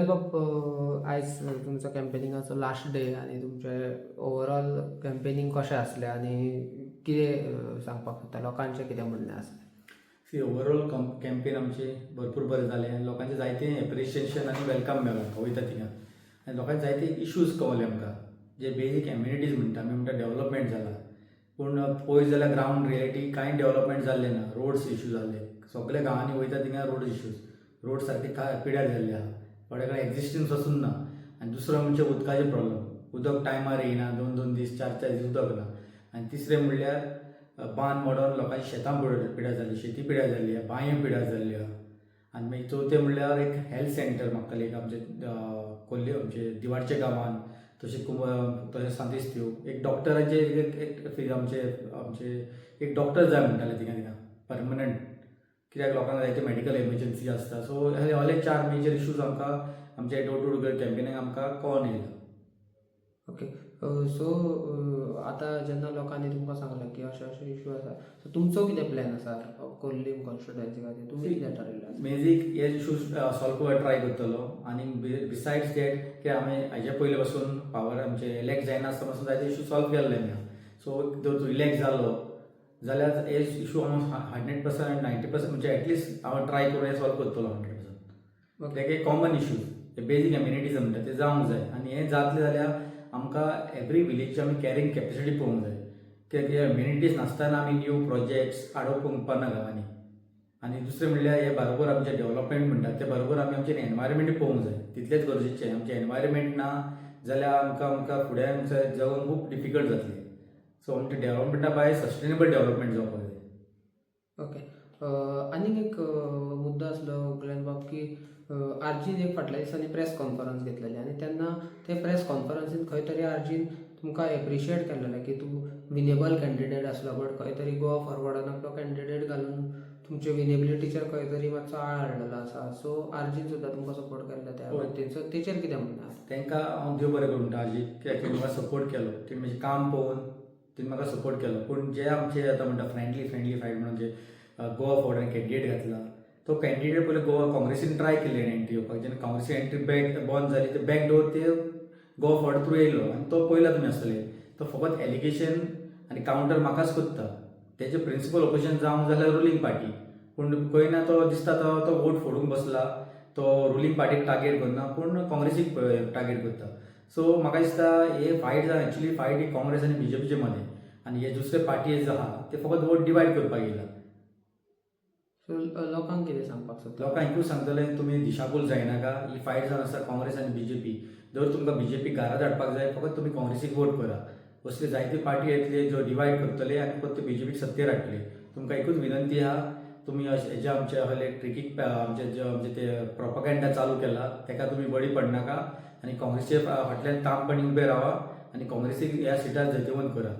गुलाल बाब, आयज तुमचो कॅम्पेनिंगाचो लास्ट डे आनी तुमचें ओवरऑल कॅम्पेनिंग कशें आसलें आनी कितें सांगपाक सोदता, लोकांचें कितें म्हणणें आसलें? सी ओवरऑल कॅम्पेन आमचे भरपूर बरें जालें. लोकांचे जायतें एप्रिशिएशन आनी वेलकम मेळ्ळां वयता थिंगा. आनी लोकांचे जायते इश्यूज कळले आमकां, जे बेजीक एम्युनिटीज म्हणटा आमी म्हणटा डेव्हलपमेंट जाला. पूण पळयत जाल्यार ग्रावंड रियलिटी कांय डेव्हलपमेंट जाल्लें ना. रोड्स इश्यू जाल्ले, सगळ्या गांवांनी वयता थिंगा रोड इश्यूज. रोड सारके पिड्यार जाल्ले आहा, थोडे कडेन एक्झिस्टन्स वचून ना. आनी दुसरो म्हणजे उदकाचे प्रॉब्लम. उदक टायमार येयना, 2-2 दीस 4-4 दीस उदक ना. आनी तिसरें म्हणल्यार बांद मोडोन लोकांची शेतां पिड्यार जाल्ली, शेती पिड्यार जाल्ली आहा, बांयो पिड्यार जाल्ल्यो आहा. आनी मागीर चवथें म्हणल्यार एक हेल्थ सेंटर म्हाका एक आमचे खोल्ले आमचे दिवाडच्या गांवांत, तशें सांतिस्त्यो एक डॉक्टरांचे एक आमचे एक डॉक्टर जाय म्हणटाले थिंगा परमनंट, कित्याक लोकांक जायते मेडिकल एमर्जन्सी आसता. सो हे 4 मेजर इश्यूज आमकां आमचे डोर टू डोर कॅम्पेनिंग आमकां कळोन येयला. ओके, सो आतां जेन्ना लोकांनी तुमकां सांगलें की अशे अशे इश्यू आसा, सो तुमचो कितें प्लॅन आसा कोल्लीम कॉन्स्टिट्युएन्सी खातीर? तुमी कितें थारायल्लें आसा? बेजीक हे इश्यूज सॉल्व करपाक ट्राय करतलो. आनी बिसायड्स दॅट की आमी हाजे पयले पासून पावर आमचे इलेक्ट जायना आसतना पासून जायते इश्यू सॉल्व केल्ले आमी. सो जर तूं इलेक्ट जालो जाल्यार हे इश्यू हांव 100% 90% म्हणजे एटलिस्ट हांव ट्राय करून हे सॉल्व करतलो 100%. कित्याक हे कॉमन इश्यूज, हे बेजीक एम्युनिटीज म्हणटा ते जावंक जाय. आनी हे जातलें जाल्यार आमकां एवरी विलेजची आमी कॅरींग कॅपेसिटी पळोवंक जाय. कित्याक हे एम्युनिटीज नासतना आमी न्यू प्रोजेक्ट्स हाडप उपकारना गांवांनी. आनी दुसरें म्हणल्यार हे बरोबर आमचे डेव्हलपमेंट म्हणटात ते बरोबर आमी आमचें एनवायरमेंट पळोवंक जाय. तितलेंच गरजेचें. आमचें एनवायरमेंट ना जाल्यार आमकां फुडें आमचें जगून खूब डिफिकल्ट जातलें. सो आमच्या डेव्हलपमेंटा भायर सस्टेनेबल डेव्हलपमेंट जावपाक जाय. ओके, आनीक एक मुद्दो आसलो गुलाल बाब की आर्जीन एक फाटल्या दिसांनी प्रेस कॉन्फरन्स घेतलेली आनी तेन्ना ते प्रेस कॉन्फरन्सीन खंय तरी आर्जीन तुमकां एप्रिशिएट केल्लें की तूं विनेबल कॅन्डिडेट आसलो, बट खंय तरी गोवा फॉरवर्डान आपलो कॅन्डिडेट घालून तुमचे विनेबिलिटीचेर खंय तरी मातसो आळ हाडलेलो आसा. सो आर्जीन सुद्दां तुमकां सपोर्ट केल्लो त्या बाबतींत, तेचेर कितें म्हणटा? तांकां हांव देव बरें करूं म्हणटा आर्जीन, कित्याक तेणी म्हाका सपोर्ट केलो. तेणी म्हजें काम पळोवन तेणी म्हाका सपोर्ट केलो. पूण जे आमचे आतां म्हणटा फ्रेंडली फायट म्हणून जे गोवा फॉरवर्डान कॅन्डिडेट घातला, तो कॅन्डिडेट पयलीं गोवा काँग्रेसीन ट्राय केल्लें एंट्री येवपाक. जेन्ना काँग्रेसीन एंट्री बॅक बंद जाली, ते बॅक डोर ते गोवा फॉरवर्ड थ्रू येयलो. आनी तो पयला तुमी आसतले. तो फकत एलिगेशन आनी कावंटर म्हाकाच कोत्ता. तेजे प्रिंसिपल ऑपोजिशन जावंक जाल्यार रुलींग पार्टी. पूण पळयना तो दिसता तो वोट फोडूंक बसला. तो रुलींग पार्टीक टार्गेट करना पूण काँग्रेसीक टार्गेट करता. सो म्हाका दिसता हे फायट एक्चुअली फायट ही काँग्रेस आनी बीजेपीचे मदें. आनी हे दुसरे पार्टीज आहा ते फकत वोट डिवायड करपाक येयला. सो लोकांक कितें सांगपाक सोदता? लोकांक एकूच सांगतले, तुमी दिशाभूल जायनाका. ही फायट जावन आसा काँग्रेस आनी बीजेपी. जर तुमकां बीजेपी घारात हाडपाक जाय फकत तुमी काँग्रेसीक वोट करा. असले जायते पार्टी येतले जो डिवायड करतले आनी फक्त बीजेपीक सत्तेर हाडटले. तुमकां एकूच विनंती आहा, तुमी जे आमचे आहले ट्रिकीक आमचे ते प्रोपागेंडा चालू केला तेका तुमी बळी पडनाका आनी काँग्रेसचे फाटल्यान तामपणी उबे रावा आनी काँग्रेसीक ह्या सिटार जैतवंत करा.